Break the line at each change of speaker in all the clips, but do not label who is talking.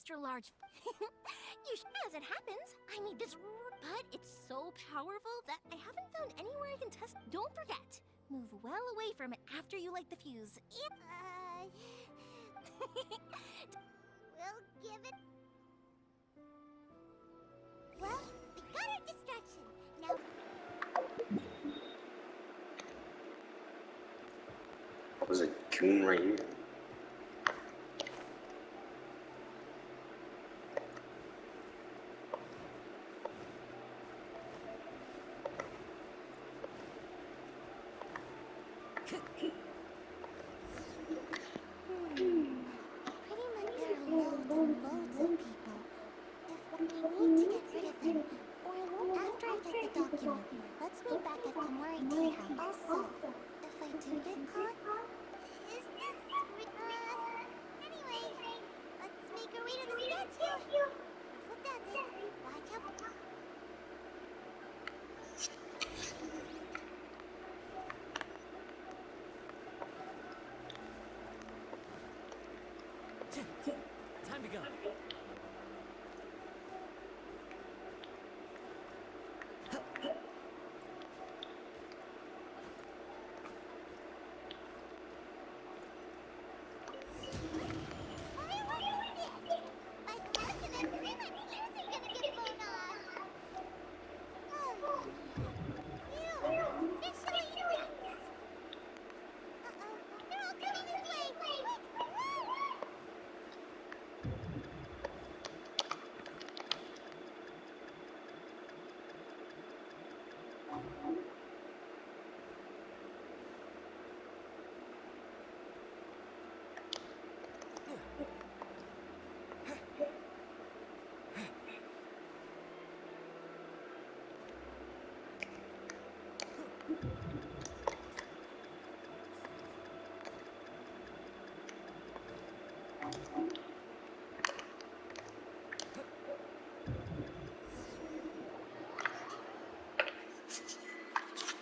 extra large. As it happens, I need this, but it's so powerful that I haven't found anywhere I can test. Don't forget, move well away from it after you light the fuse.
We'll give it. Well, we got our distraction. Now.
Was it June right here?
Pretty much there are loads and loads of people. If we need to get rid of them, or I won't after I get the document. Let's meet back at Komari Tea House. Also, if I do get caught, is this anyway, let's make our way to the statue. Flip that it. Watch out.
Time to go.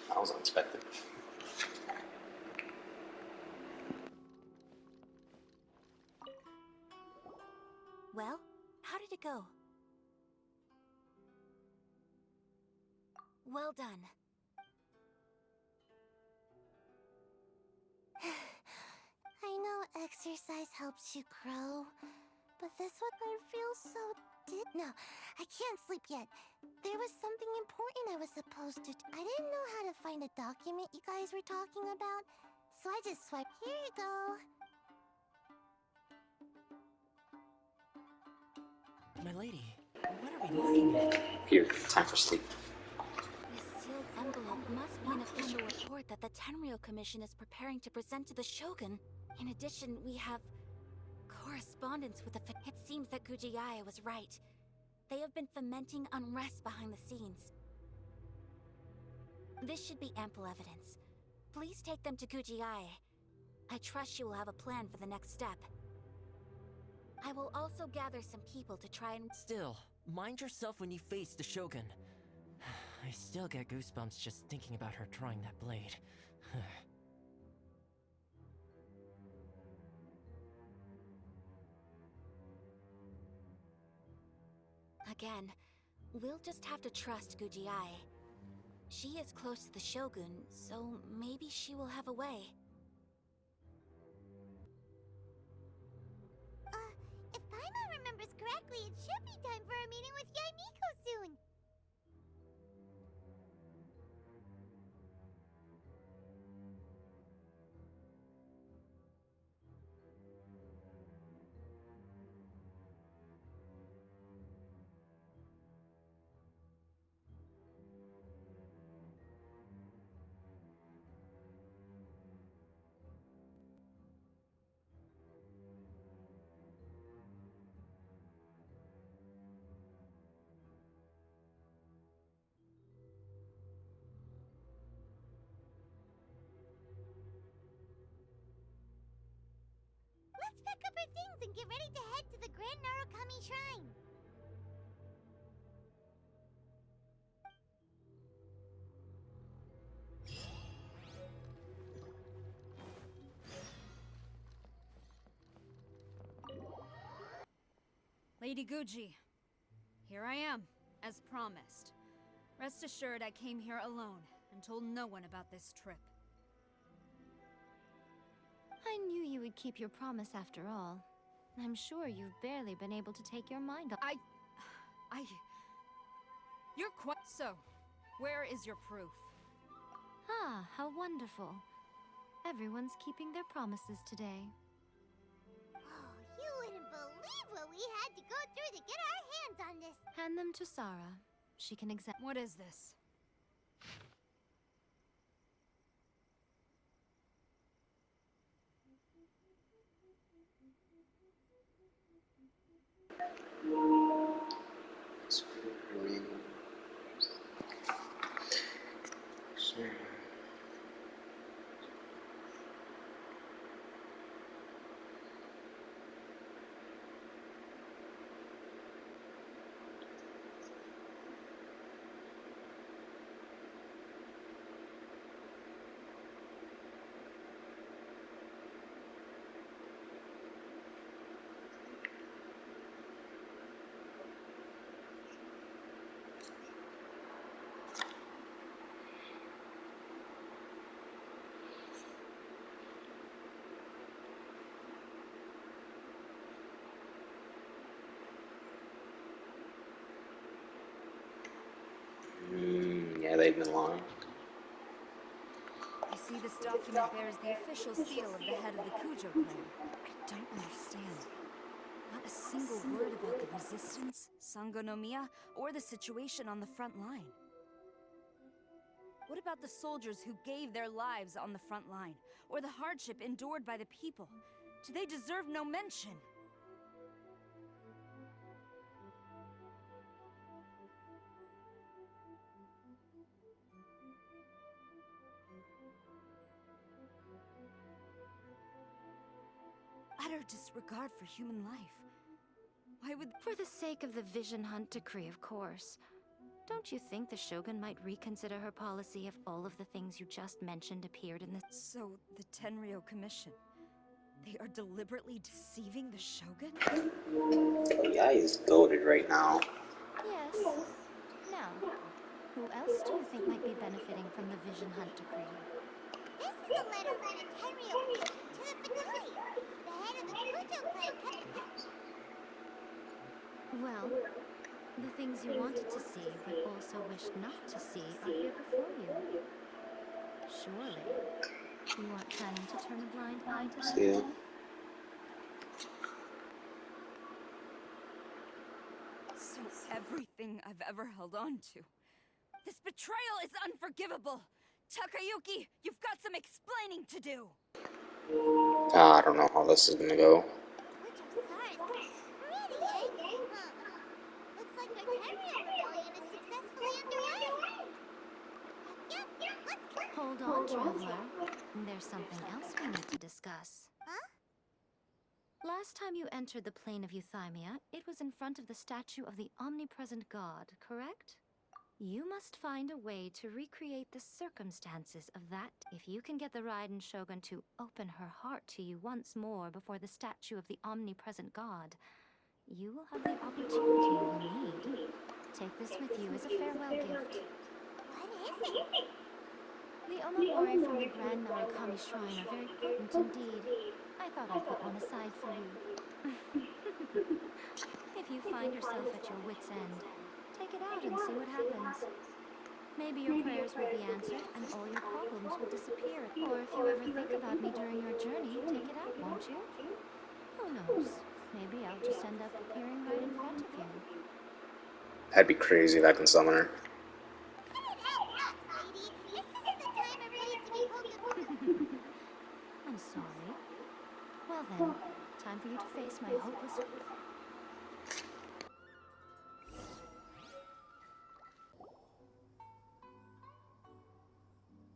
That was unexpected.
Well, how did it go? Well done.
I know exercise helps you grow, but this one I feel so no, I can't sleep yet. There was something important I was supposed to. I didn't know how to find a document you guys were talking about, so I just swiped. Here you go.
My lady, what are we looking at?
Here, time for sleep.
This sealed envelope must be an official report that the Tenryou Commission is preparing to present to the Shogun. In addition, we have correspondence with the... It seems that Gujiaya was right. They have been fomenting unrest behind the scenes. This should be ample evidence. Please take them to Gujiaya. I trust she will have a plan for the next step. I will also gather some people to try and...
Still, mind yourself when you face the Shogun. I still get goosebumps just thinking about her drawing that blade.
Again, we'll just have to trust Gujiai. She is close to the Shogun, so maybe she will have a way.
If Paimon remembers correctly, it should be time for a meeting with Yaimiko soon. Let's pack up our things and get ready to head to the Grand Narukami Shrine.
Lady Guji, here I am, as promised. Rest assured I came here alone and told no one about this trip.
I knew you would keep your promise after all. I'm sure you've barely been able to take your mind off.
You're quite... So, where is your proof?
Ah, how wonderful. Everyone's keeping their promises today.
Oh, you wouldn't believe what we had to go through to get our hands on this.
Hand them to Sarah. She can examine.
What is this?
Yeah, they've been lying.
I see this document bears the official seal of the head of the Kujo clan. I don't understand. Not a single word about the resistance, Sangonomiya, or the situation on the front line. What about the soldiers who gave their lives on the front line, or the hardship endured by the people? Do they deserve no mention? Utter disregard for human life. Why would...
For the sake of the Vision Hunt decree, of course. Don't you think the Shogun might reconsider her policy if all of the things you just mentioned appeared in the...
So, the Tenryou Commission... They are deliberately deceiving the Shogun?
Yeah, he's goated right now.
Yes. Now, who else do you think might be benefiting from the Vision Hunt decree?
This is a letter from the Tenryou Commission to the Fatui, the head of the Kujo clan.
Well, the things you wanted to see but also wished not to see are here before you. Surely, you aren't planning to turn a blind eye to them?
See ya.
So everything I've ever held on to. This betrayal is unforgivable! Takayuki, you've got some explaining to do!
I don't know how this is gonna go.
Which of stars? Pretty, eh? Huh. Looks like our Tenryou rebellion is successfully underway. Yep, let's go.
Hold on, Traveler. There's something else we need to discuss.
Huh?
Last time you entered the plane of Euthymia, it was in front of the statue of the omnipresent god, correct? You must find a way to recreate the circumstances of that. If you can get the Raiden Shogun to open her heart to you once more before the statue of the omnipresent god, you will have the opportunity you need. Take this with you as a farewell gift.
What is it?
The omamori from the Grand Narukami Shrine are very potent indeed. I thought I'd put one aside for you. If you find yourself at your wit's end, take it out and see what happens. Maybe your prayers will be answered and all your problems will disappear. Or if you ever think about me during your journey, take it out, won't you? Who knows? Maybe I'll just end up appearing right in front of you.
That'd be crazy if I can summon her.
Cut it out, nuts, lady. This isn't the time or place to be poking.
I'm sorry. Well then, time for you to face my hopeless...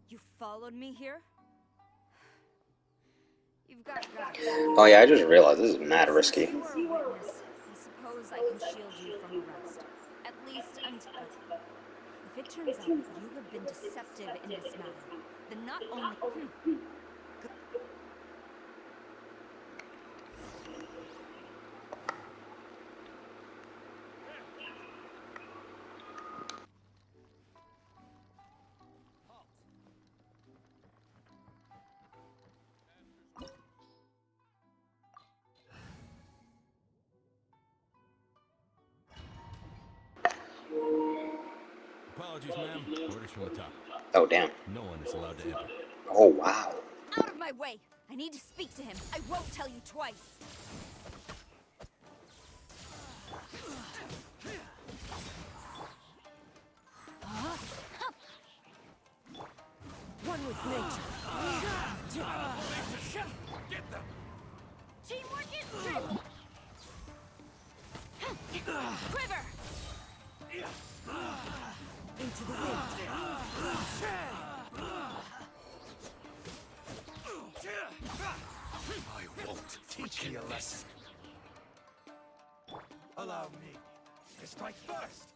You followed me here? You've got guts.
Oh yeah, I just realized this is mad risky.
Since you are a witness, I suppose I can shield you from arrest. At least until... If it turns out that you have been deceptive in this matter, then not only...
Apologies, ma'am. Orders from the top.
Oh, damn.
No one is allowed to enter.
Oh, wow.
Out of my way! I need to speak to him. I won't tell you twice. One with nature.
Get them!
Teamwork is strength. Quiver! Into the wind.
I won't teach you a lesson. Allow me to strike first.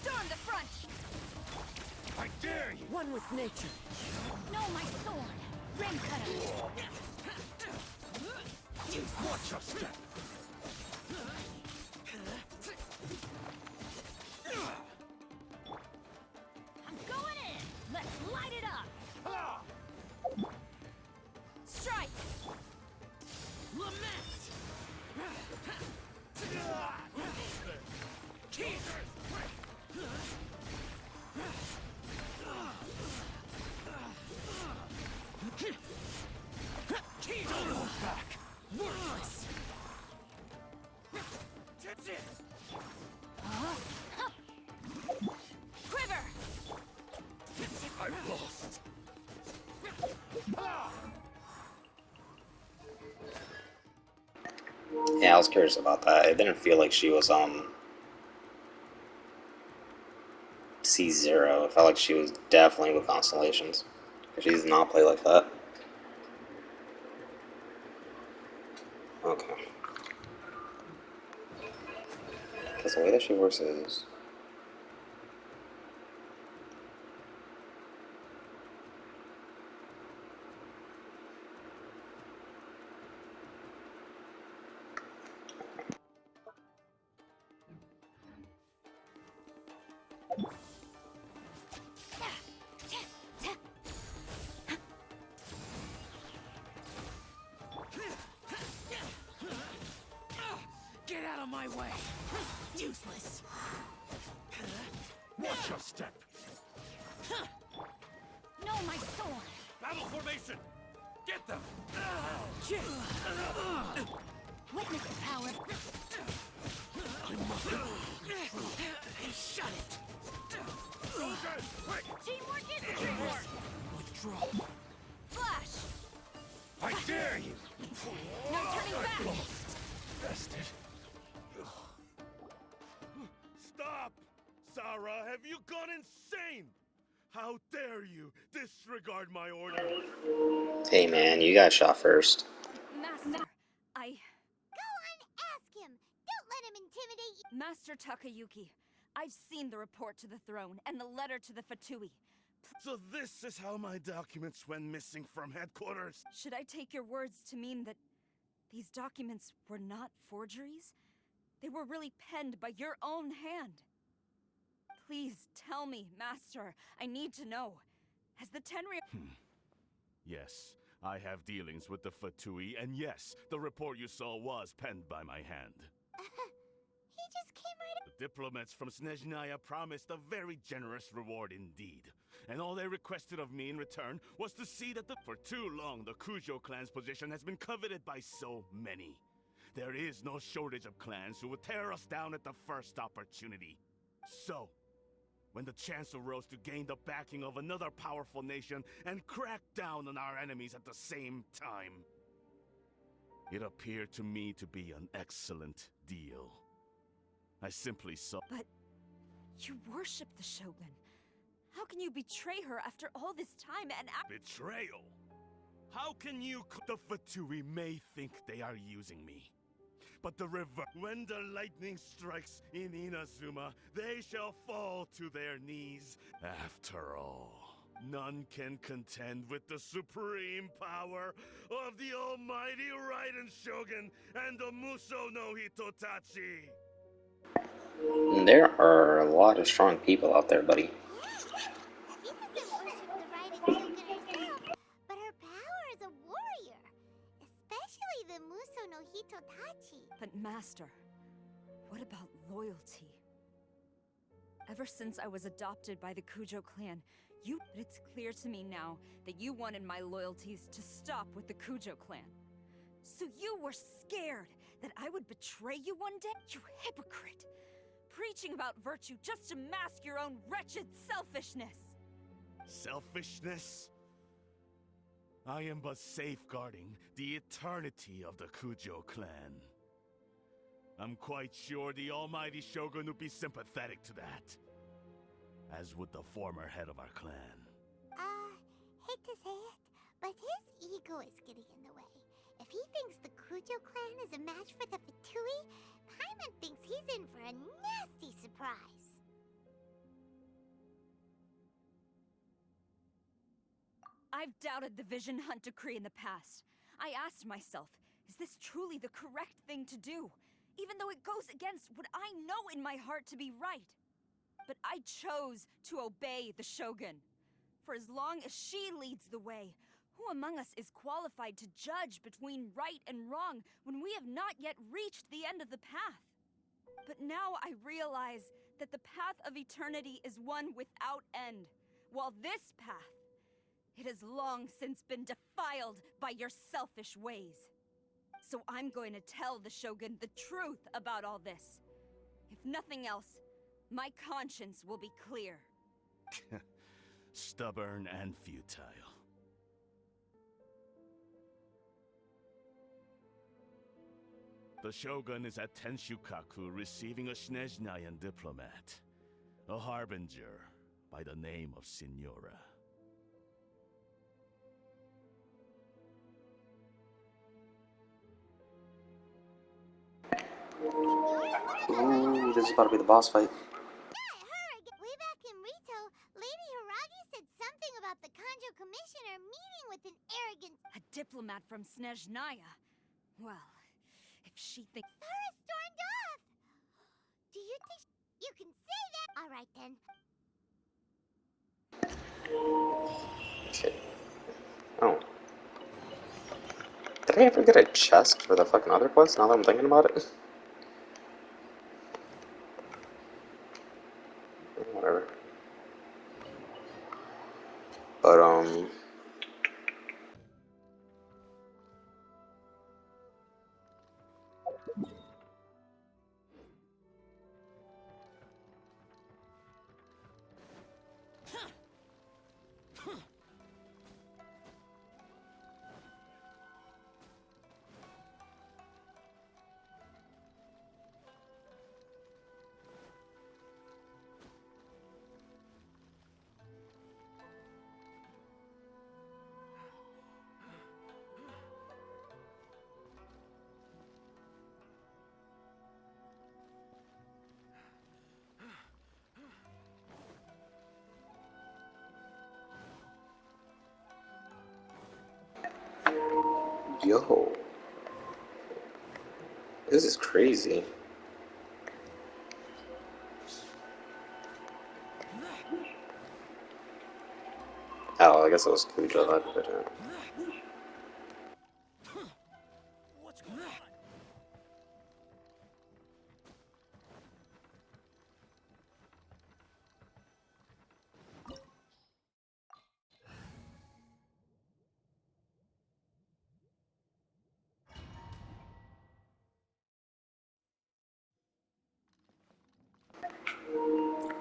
Storm the front!
I dare you!
One with nature. No, my sword. Rim cutter.
Watch your step!
I'm going in. Let's light it up. Strike. Lament.
Don't look back! Worthless!
Quiver.
I've lost!
Yeah, I was curious about that. It didn't feel like she was C0. It felt like she was definitely with Constellations. She does not play like that. Okay. Because the way that she works is...
Get out of my way!
Useless.
Watch your step!
No, my sword.
Battle formation! Get them!
Witness the power.
I must... Shut it! Soldiers, quick!
Teamwork is teamwork.
Withdraw!
Flash.
I dare you!
No turning back.
Bested. Stop! Sarah, have you gone insane? How dare you disregard my order?
Hey man, you got shot first.
Master, I...
Go on, ask him. Don't let him intimidate you.
Master Takayuki, I've seen the report to the throne and the letter to the Fatui.
So this is how my documents went missing from headquarters?
Should I take your words to mean that these documents were not forgeries? They were really penned by your own hand. Please tell me, Master. I need to know. Has the Tenryou...
Yes, I have dealings with the Fatui, and yes, the report you saw was penned by my hand.
He just came right
The diplomats from Snezhnaya promised a very generous reward indeed. And all they requested of me in return was to see that for too long the Kujo clan's position has been coveted by so many. There is no shortage of clans who would tear us down at the first opportunity. So, when the chance arose to gain the backing of another powerful nation and crack down on our enemies at the same time, it appeared to me to be an excellent deal. I simply saw...
But you worship the Shogun. How can you betray her after all this time and...
Betrayal? How can you... The Fatui may think they are using me. But the river... When the lightning strikes in Inazuma, they shall fall to their knees. After all, none can contend with the supreme power of the almighty Raiden Shogun and the Muso no Hitotachi.
There are a lot of strong people out there, buddy.
He doesn't worship the Raiden Shogun herself, but her power as a warrior. Especially the Muso no
Tachi.
But Master, what about loyalty? Ever since I was adopted by the Kujo clan, it's clear to me now that you wanted my loyalties to stop with the Kujo clan. So you were scared that I would betray you one day? You hypocrite! Preaching about virtue just to mask your own wretched selfishness!
Selfishness? I am but safeguarding the eternity of the Kujo clan. I'm quite sure the almighty Shogun would be sympathetic to that. As would the former head of our clan.
Hate to say it, but his ego is getting in the way. If he thinks the Kujo clan is a match for the Fatui, Paimon thinks he's in for a nasty surprise.
I've doubted the Vision Hunt decree in the past. I asked myself, is this truly the correct thing to do? Even though it goes against what I know in my heart to be right. But I chose to obey the Shogun. For as long as she leads the way, who among us is qualified to judge between right and wrong when we have not yet reached the end of the path? But now I realize that the path of eternity is one without end, while this path, it has long since been defiled by your selfish ways. So I'm going to tell the Shogun the truth about all this. If nothing else, my conscience will be clear.
Stubborn and futile. The Shogun is at Tenshukaku receiving a Snezhnayan diplomat. A harbinger by the name of Signora.
Ooh, this is about to be the boss fight.
Way back in Rito, Lady Hiragi said something about the Kanjo Commissioner meeting with an arrogant...
A diplomat from Snezhnaya. Well, if she thinks...
Sarah stormed off! Do you think you can say that? Alright then.
Okay. Oh. Did I ever get a chest for the fucking other quest now that I'm thinking about it? Whatever. But, yo. This is crazy. Oh, I guess it was Cujo that did it.
What's going on?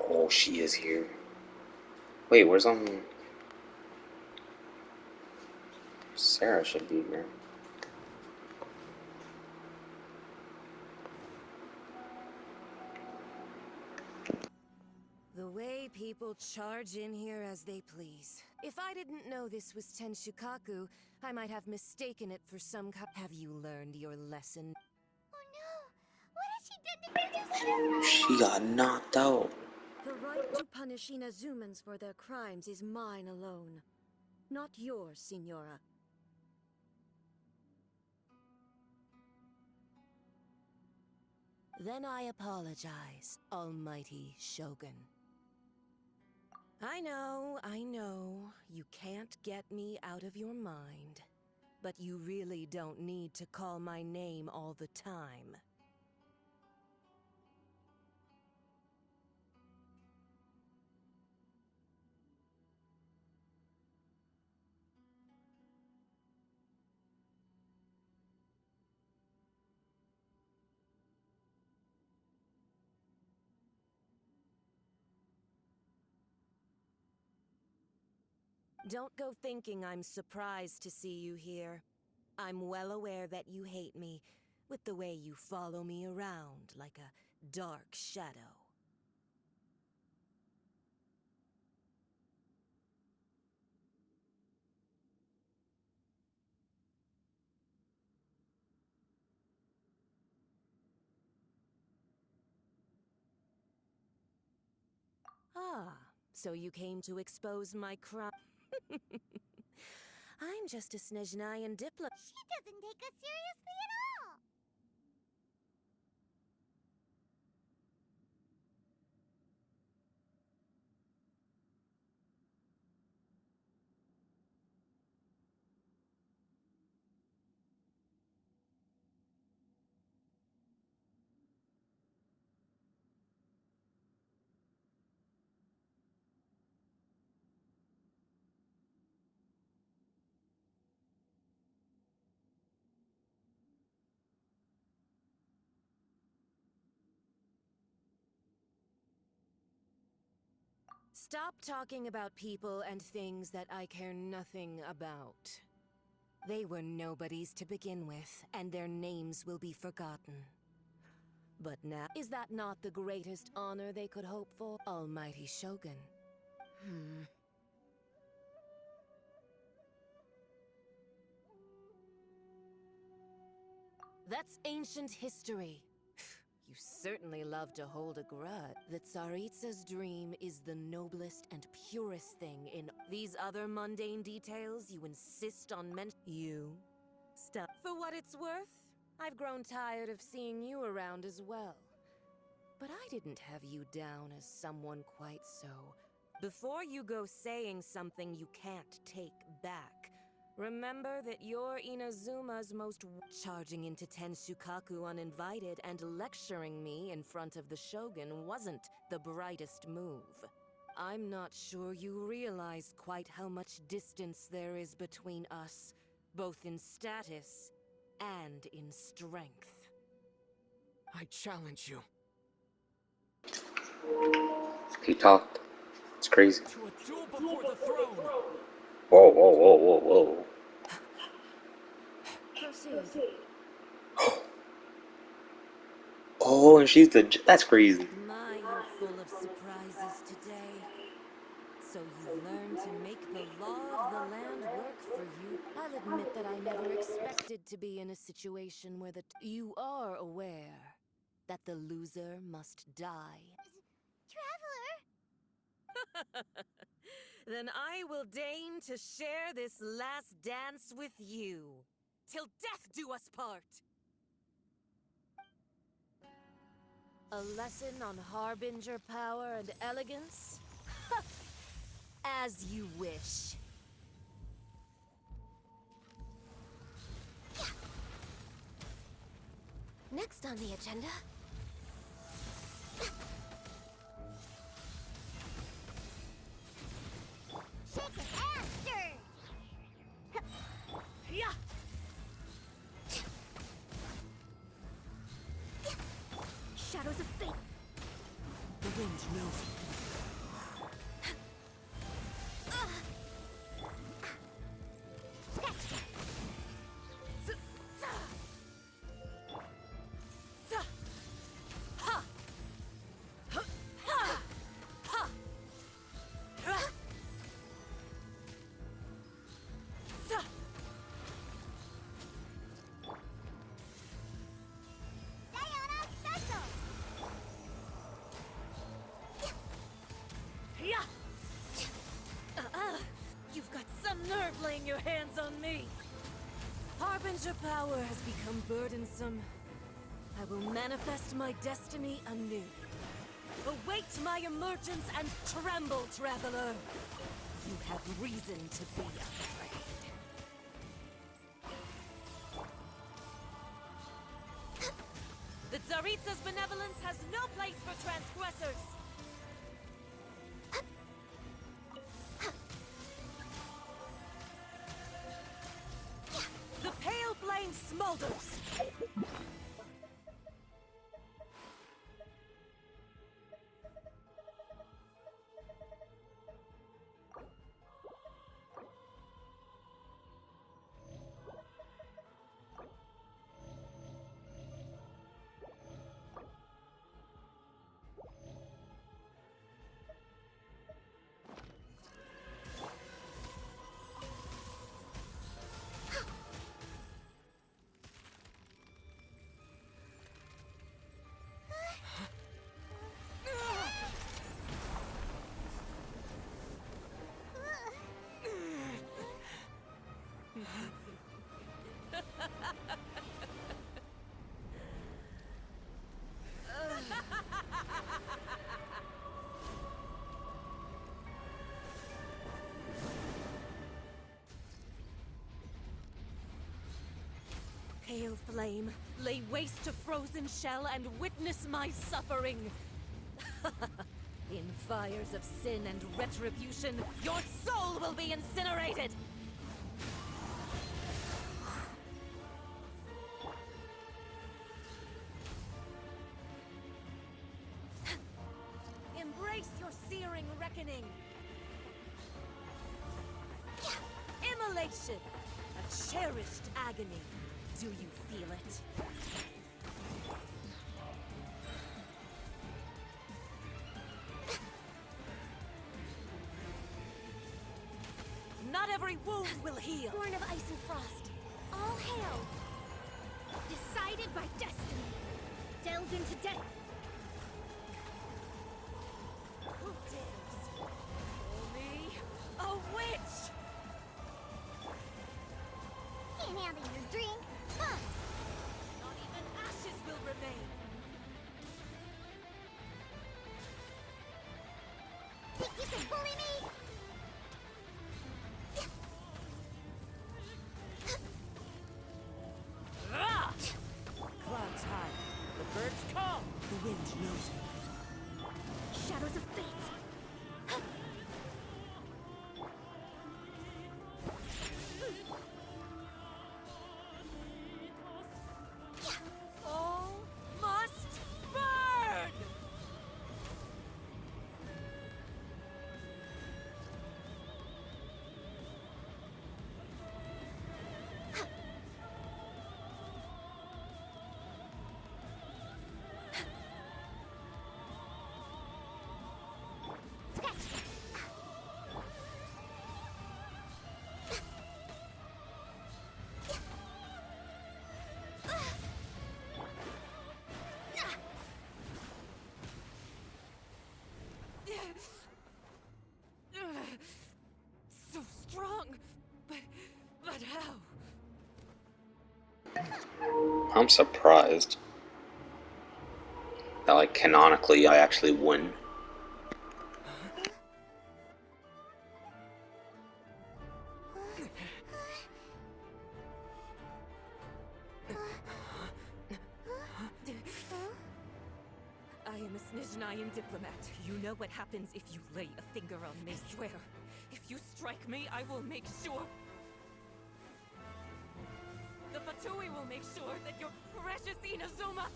Oh, she is here. Wait, where's Sarah should be here.
The way people charge in here as they please. If I didn't know this was Tenshukaku, I might have mistaken it for some Have you learned your lesson?
Oh no! What has she done to
She got knocked out.
The right to punish Inazumans for their crimes is mine alone. Not yours, Signora. Then I apologize, Almighty Shogun. I know, you can't get me out of your mind. but you really don't need to call my name all the time. Don't go thinking I'm surprised to see you here. I'm well aware that you hate me, with the way you follow me around like a dark shadow. Ah, so you came to expose my crime. I'm just a Snezhnayan diplomat.
She doesn't take us seriously at all!
Stop talking about people and things that I care nothing about. They were nobodies to begin with, and their names will be forgotten. But now, is that not the greatest honor they could hope for? Almighty Shogun. That's ancient history. You certainly love to hold a grudge. The Tsaritsa's dream is the noblest and purest thing in these other mundane details you insist on You? Stop. For what it's worth, I've grown tired of seeing you around as well. But I didn't have you down as someone quite so. Before you go saying something you can't take back, remember that you're Inazuma's most charging into Tenshukaku uninvited and lecturing me in front of the Shogun wasn't the brightest move. I'm not sure you realize quite how much distance there is between us, both in status and in strength.
I challenge you.
He talked. It's crazy.
To a duel before the throne!
Whoa, whoa, whoa, whoa, whoa.
Proceed.
Oh, and she's the... That's crazy.
My, you're full of surprises today. So you've learned to make the law of the land work for you. I'll admit that I never expected to be in a situation where you are aware that the loser must die.
Traveler!
Then I will deign to share this last dance with you. Till death do us part! A lesson on harbinger power and elegance? As you wish. Next on the agenda...
Shake it and stir!
Shadows of fate!
The wind knows.
You've got some nerve laying your hands on me! Harbinger power has become burdensome. I will manifest my destiny anew. Await my emergence and tremble, traveler! You have reason to be afraid. Tsaritsa's benevolence has no place for transgressors! The pale flame smolders! Pale flame, lay waste to frozen shell and witness my suffering! In fires of sin and retribution, your soul will be incinerated! Embrace your searing reckoning! Immolation! A cherished agony. Do you feel it? Not every wound will heal.
Born of ice and frost. All hail. Decided by destiny. Delved into death.
Who dares call me a witch?
Can't handle your drink. Huh.
Not even ashes will remain.
Think you can bully me?
Ah! Clouds high. The birds call. The wind knows me.
Shadows of fate.
All must burn! So strong, but how?
I'm surprised that, like, canonically I actually win.
I am a Snezhnayan diplomat. You know what happens if you lay a finger on me. I swear, if you strike me, I will make sure. The Fatui will make sure that your precious Inazuma.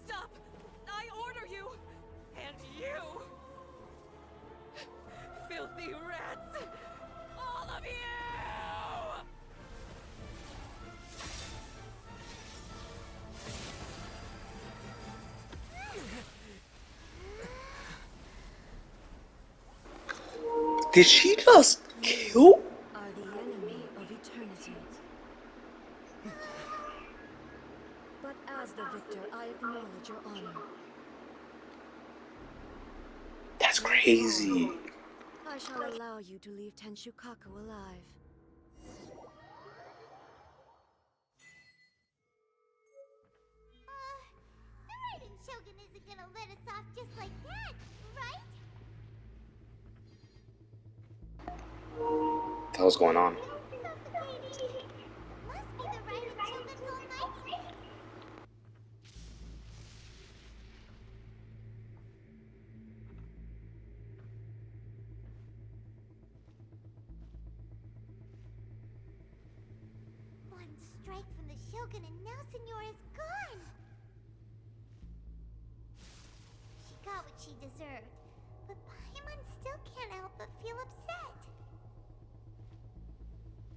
Stop! I order you! And you! Filthy rats! All of you!
Did she just kill?
Are the enemy of eternity. But as the victor, I acknowledge your honor.
That's crazy.
I shall allow you to leave Tenshukaku alive.
The Raiden Shogun isn't gonna let us off just like that, right?
What the hell's going on?
Suffocating. Must be the Raiden Shogun's almighty.
strike from the Shogun and now Senora's gone! She got what she deserved, but Paimon still can't help but feel upset.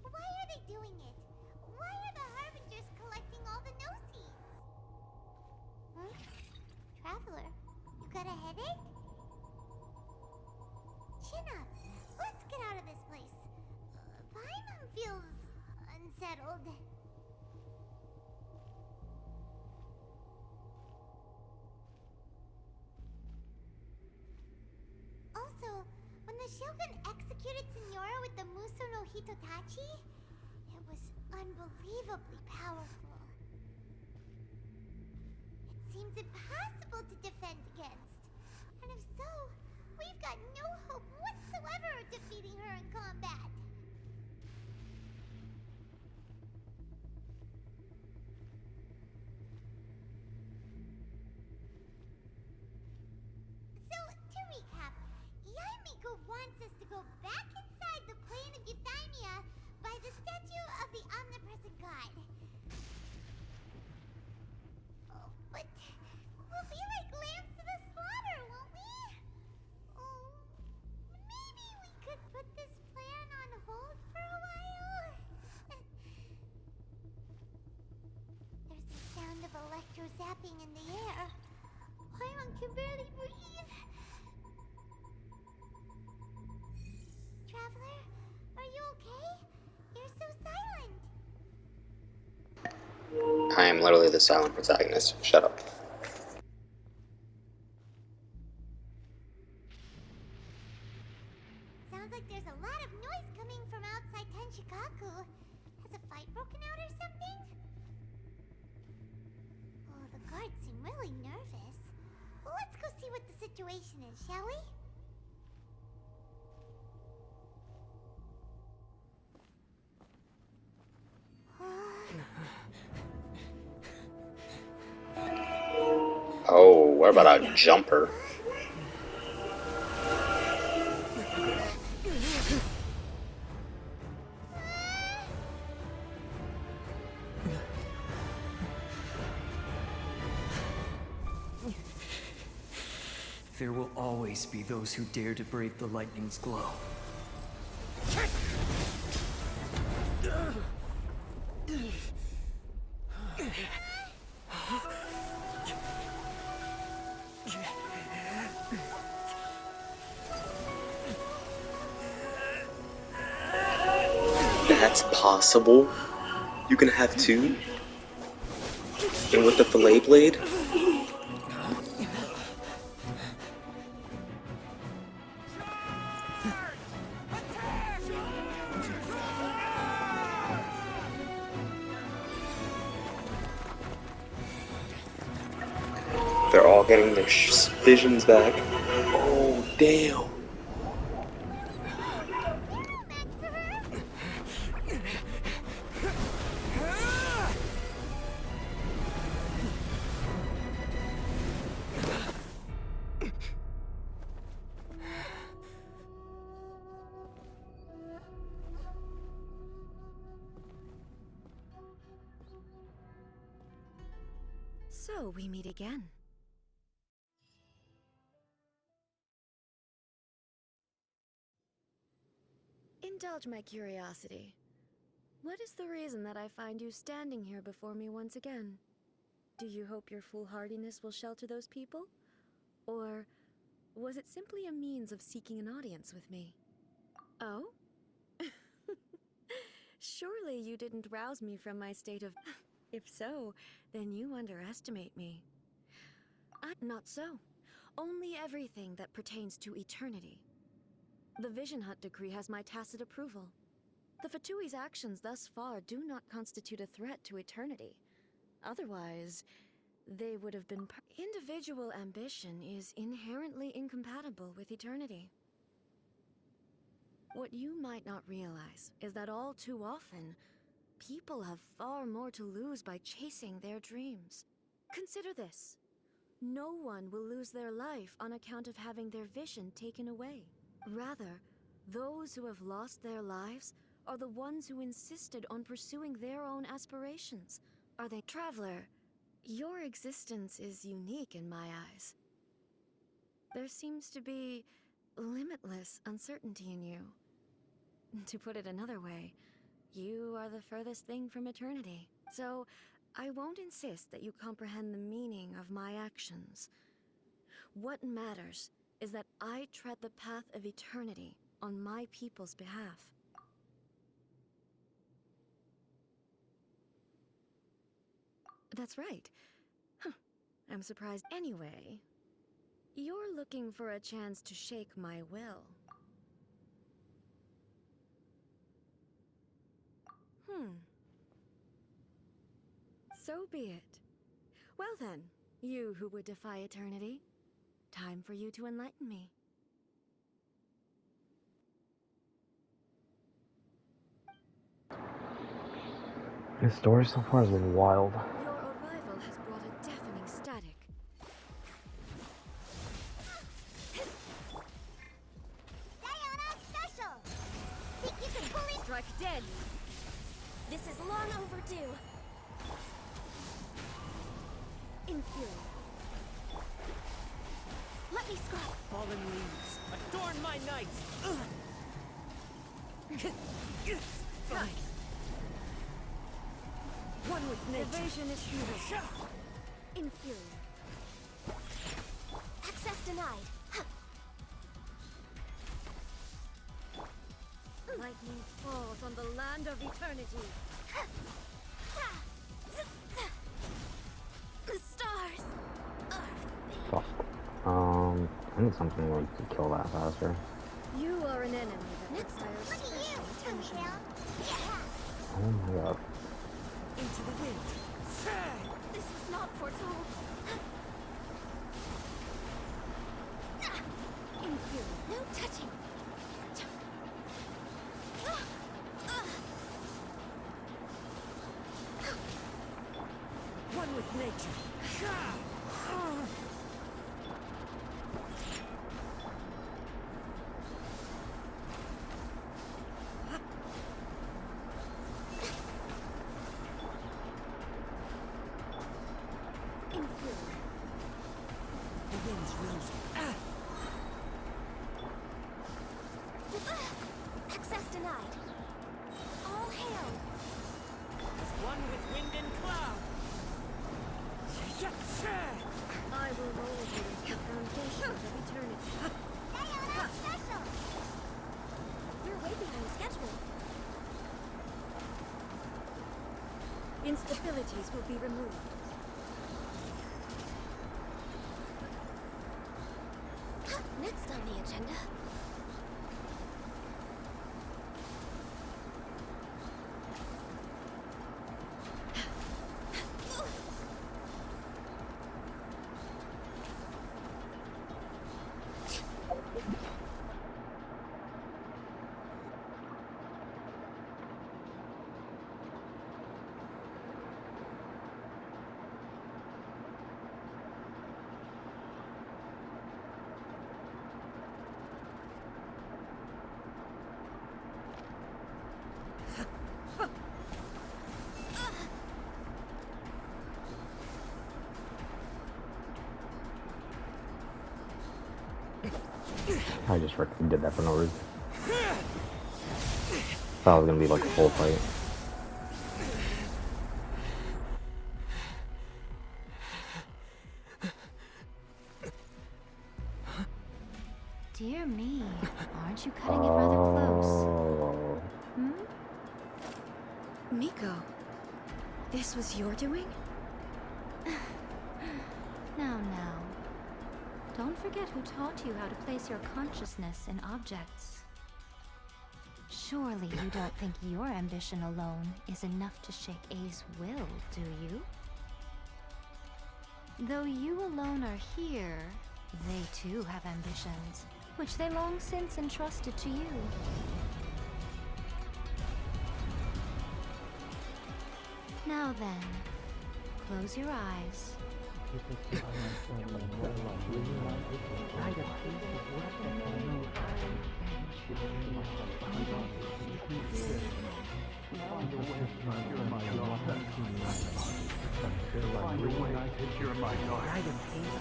Why are they doing it? Why are the Harbingers collecting all the Gnosis? Traveler, you got a headache? Chin up. Let's get out of this place. Paimon feels unsettled. Also, when the Shogun executed Senora with the Muso no Hitotachi, it was unbelievably powerful. It seems impossible to defend against. And if so, we've got no hope whatsoever of defeating her in combat. So, to recap, Yaemiko wants us to go back inside the plane of Euthymia by the statue of the omnipresent god. Oh, but we'll be like lambs to the slaughter, won't we? Oh, maybe we could put this plan on hold for a while? There's the sound of electro zapping in the air. Paimon can barely breathe. Traveler, are you okay? You're so silent.
I am literally the silent protagonist. Shut up.
Sounds like there's a lot of noise coming from outside Tenshikaku. Has a fight broken out or something? Oh, the guards seem really nervous. Well, let's go see what the situation is, shall we?
Oh, what about a jumper?
There will always be those who dare to brave the lightning's glow.
That's possible? You can have two? And with the fillet blade? They're all getting their visions back. Oh, damn.
So we meet again. Indulge my curiosity. What is the reason that I find you standing here before me once again? Do you hope your foolhardiness will shelter those people? Or was it simply a means of seeking an audience with me? Oh? Surely you didn't rouse me from my state of... If so, then you underestimate me. Not so. Only everything that pertains to eternity. The Vision Hunt decree has my tacit approval. The Fatui's actions thus far do not constitute a threat to eternity. Otherwise, they would have been... Individual ambition is inherently incompatible with eternity. What you might not realize is that all too often, people have far more to lose by chasing their dreams. Consider this. No one will lose their life on account of having their vision taken away. Rather, those who have lost their lives are the ones who insisted on pursuing their own aspirations. Are they... Traveler, your existence is unique in my eyes. There seems to be limitless uncertainty in you. To put it another way, you are the furthest thing from eternity. So, I won't insist that you comprehend the meaning of my actions. What matters is that I tread the path of eternity on my people's behalf. That's right. Huh. I'm surprised. Anyway, you're looking for a chance to shake my will. So be it. Well then, you who would defy eternity, time for you to enlighten me.
This story so far has been wild.
Your arrival has brought a deafening static.
Diana Special! Think you can bully?
Strike dead!
This is long overdue.
In fury.
Let me scrap.
Fallen leaves, adorn my night! Fine. One with nature.
Evasion is futile. In fury.
Access denied.
Lightning falls on the land of eternity.
The stars are
Fuck. I need something where you can kill that faster.
You are an enemy that
Next,
requires
look at you,
special attention.
Tungtail.
Oh my god.
Into the wind.
This was not foretold.
In fury.
No touching.
One with nature.
In fury.
The wind's rosy.
Access denied. All hail.
One with wind and cloud.
I will mold you into the foundations of eternity.
Diana Special. You're way behind schedule.
Instabilities will be removed.
Next on the agenda.
I just freaking did that for no reason. Thought it was gonna be like a full fight.
Dear me, aren't you cutting it rather close?
Oh.
Miko, this was your doing?
Now. Don't forget who taught you how to place your consciousness in objects. Surely you don't think your ambition alone is enough to shake A's will, do you? Though you alone are here, they too have ambitions, which they long since entrusted to you. Now then, close your eyes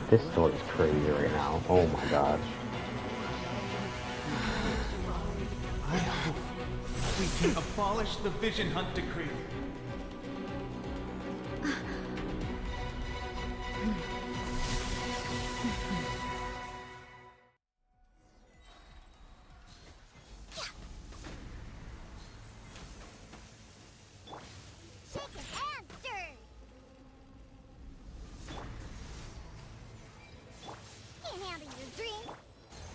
This story's crazy right now. Oh my god.
I hope we can abolish the Vision Hunt Decree.
Shake your hands, stir! Can't handle your drink.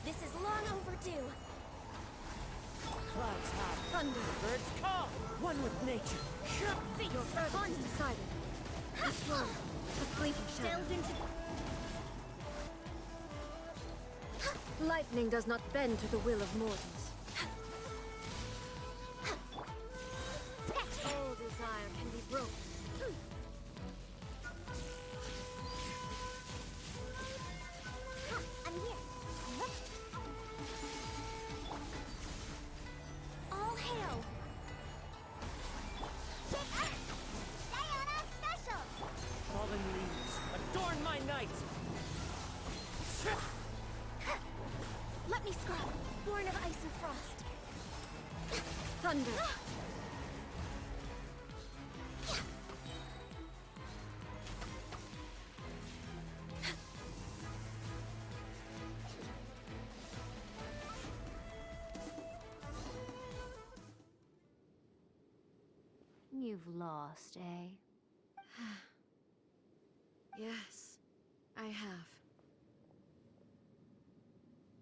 This is long overdue.
Clouds high, thunder, birds call. One with nature.
Fate your response decided. This world, a fleeting shadow.
Delves into
Lightning does not bend to the will of mortals. All desire can be broken.
I'm here. All hail. Shake up. Diana special.
Fallen leaves, adorn my night!
Let me scrub. Born of ice and frost.
Thunder.
You've lost, eh?
Yes, I have.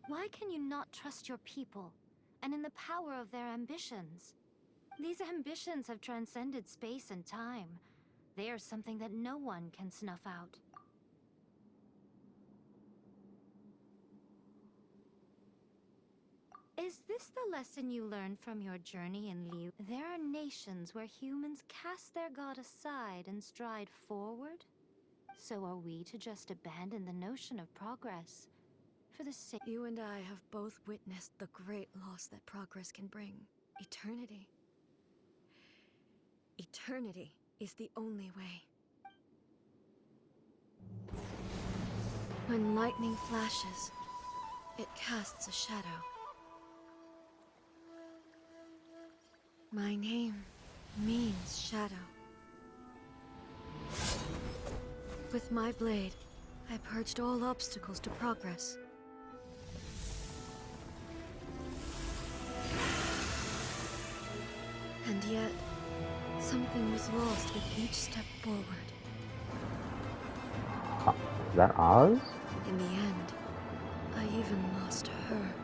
Why can you not trust your people, and in the power of their ambitions? These ambitions have transcended space and time. They are something that no one can snuff out. Is this the lesson you learned from your journey in Liu? There are nations where humans cast their god aside and stride forward? So are we to just abandon the notion of progress for the sake—
You and I have both witnessed the great loss that progress can bring. Eternity. Eternity is the only way. When lightning flashes, it casts a shadow. My name means shadow. With my blade, I purged all obstacles to progress. And yet, something was lost with each step forward.
Is that Oz?
In the end, I even lost her.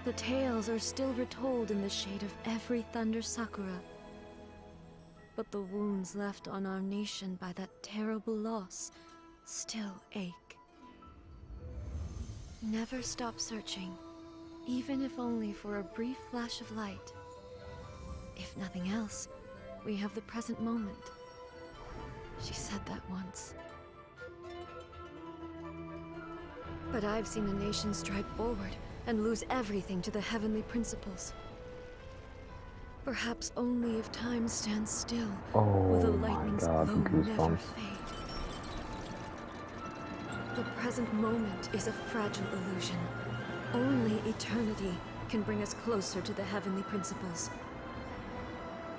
The tales are still retold in the shade of every Thunder Sakura. But the wounds left on our nation by that terrible loss still ache. Never stop searching, even if only for a brief flash of light. If nothing else, we have the present moment. She said that once. But I've seen a nation stride forward and lose everything to the heavenly principles. Perhaps only if time stands still, will the lightning's glow never fade. The present moment is a fragile illusion. Only eternity can bring us closer to the heavenly principles.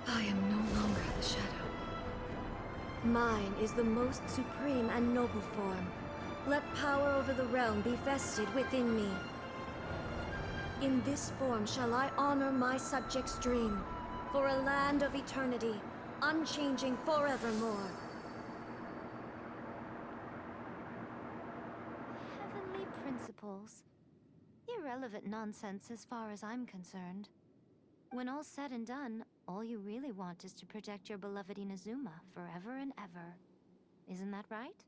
I am no longer the shadow. Mine is the most supreme and noble form. Let power over the realm be vested within me. In this form shall I honor my subjects' dream, for a land of eternity, unchanging forevermore.
Heavenly principles. Irrelevant nonsense as far as I'm concerned. When all's said and done, all you really want is to protect your beloved Inazuma forever and ever. Isn't that right?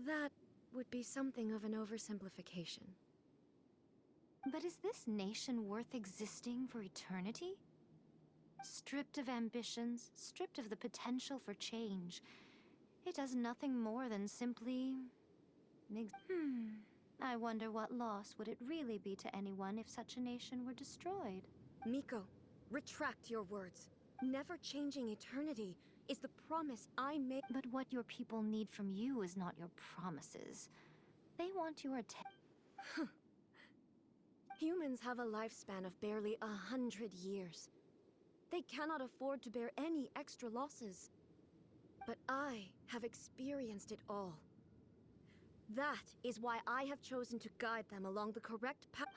That would be something of an oversimplification.
But is this nation worth existing for eternity? Stripped of ambitions, stripped of the potential for change, it does nothing more than simply... I wonder what loss would it really be to anyone if such a nation were destroyed?
Miko, retract your words. Never changing eternity is the promise I made.
But what your people need from you is not your promises. They want your attention.
Humans have a lifespan of barely 100 years. They cannot afford to bear any extra losses. But I have experienced it all. That is why I have chosen to guide them along the correct path.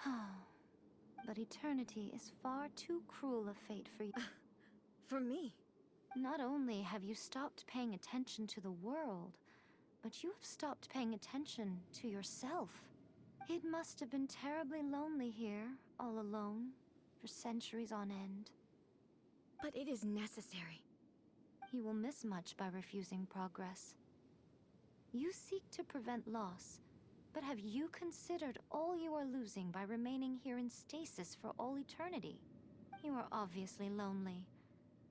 But eternity is far too cruel a fate for you.
For me?
Not only have you stopped paying attention to the world, but you have stopped paying attention to yourself. It must have been terribly lonely here, all alone, for centuries on end.
But it is necessary.
You will miss much by refusing progress. You seek to prevent loss, but have you considered all you are losing by remaining here in stasis for all eternity? You are obviously lonely,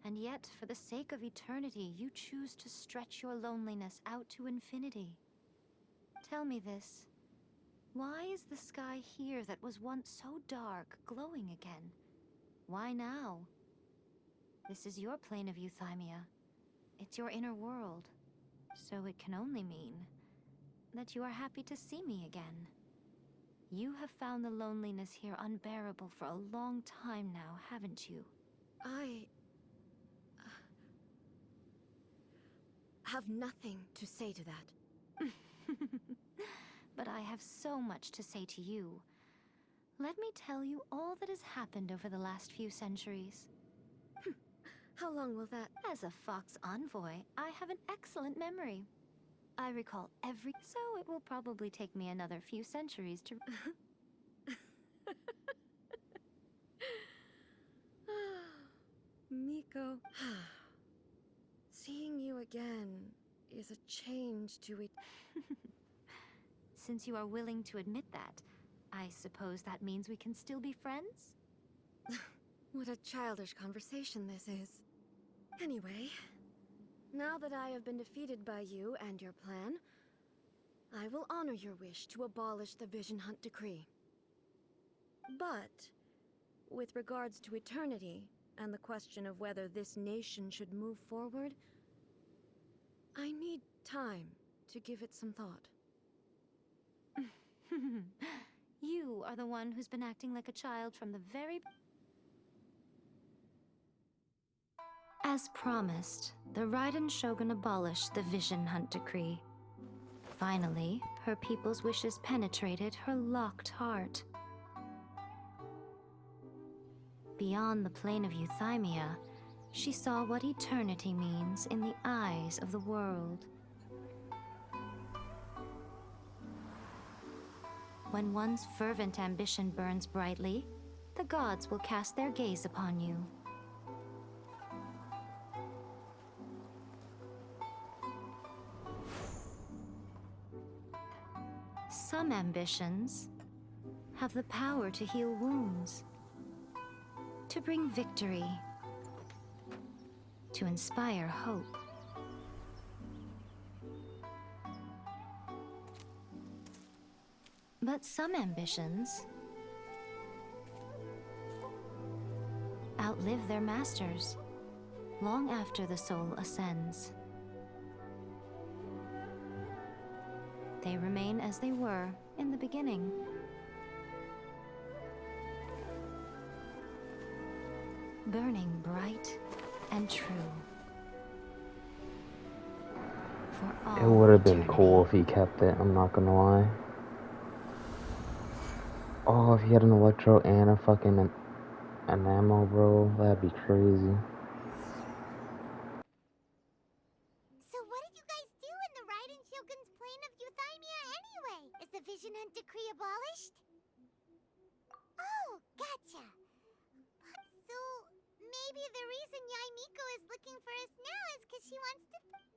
and yet for the sake of eternity, you choose to stretch your loneliness out to infinity. Tell me this. Why is the sky here that was once so dark glowing again? Why now? This is your plane of euthymia. It's your inner world. So it can only mean that you are happy to see me again. You have found the loneliness here unbearable for a long time now, haven't you?
I... have nothing to say to that.
But I have so much to say to you. Let me tell you all that has happened over the last few centuries.
How long will that...
As a Fox envoy, I have an excellent memory. I recall every... So it will probably take me another few centuries to...
Miko... Seeing you again is a change to it.
Since you are willing to admit that, I suppose that means we can still be friends?
What a childish conversation this is. Anyway, now that I have been defeated by you and your plan, I will honor your wish to abolish the Vision Hunt Decree. But, with regards to eternity, and the question of whether this nation should move forward, I need time to give it some thought.
You are the one who's been acting like a child from the very... As promised, the Raiden Shogun abolished the Vision Hunt Decree. Finally, her people's wishes penetrated her locked heart. Beyond the plane of euthymia, she saw what eternity means in the eyes of the world. When one's fervent ambition burns brightly, the gods will cast their gaze upon you. Some ambitions have the power to heal wounds, to bring victory, to inspire hope. But some ambitions outlive their masters long after the soul ascends. They remain as they were in the beginning. Burning bright and true. For all
It would have been
eternity.
cool if he kept it, I'm not gonna lie. Oh, if he had an electro and a fucking an ammo, bro, that'd be crazy.
So what did you guys do in the Raiden Shogun's plane of euthymia anyway? Is the Vision Hunt Decree abolished? Oh, gotcha. So maybe the reason Yai Miko is looking for us now is because she wants to...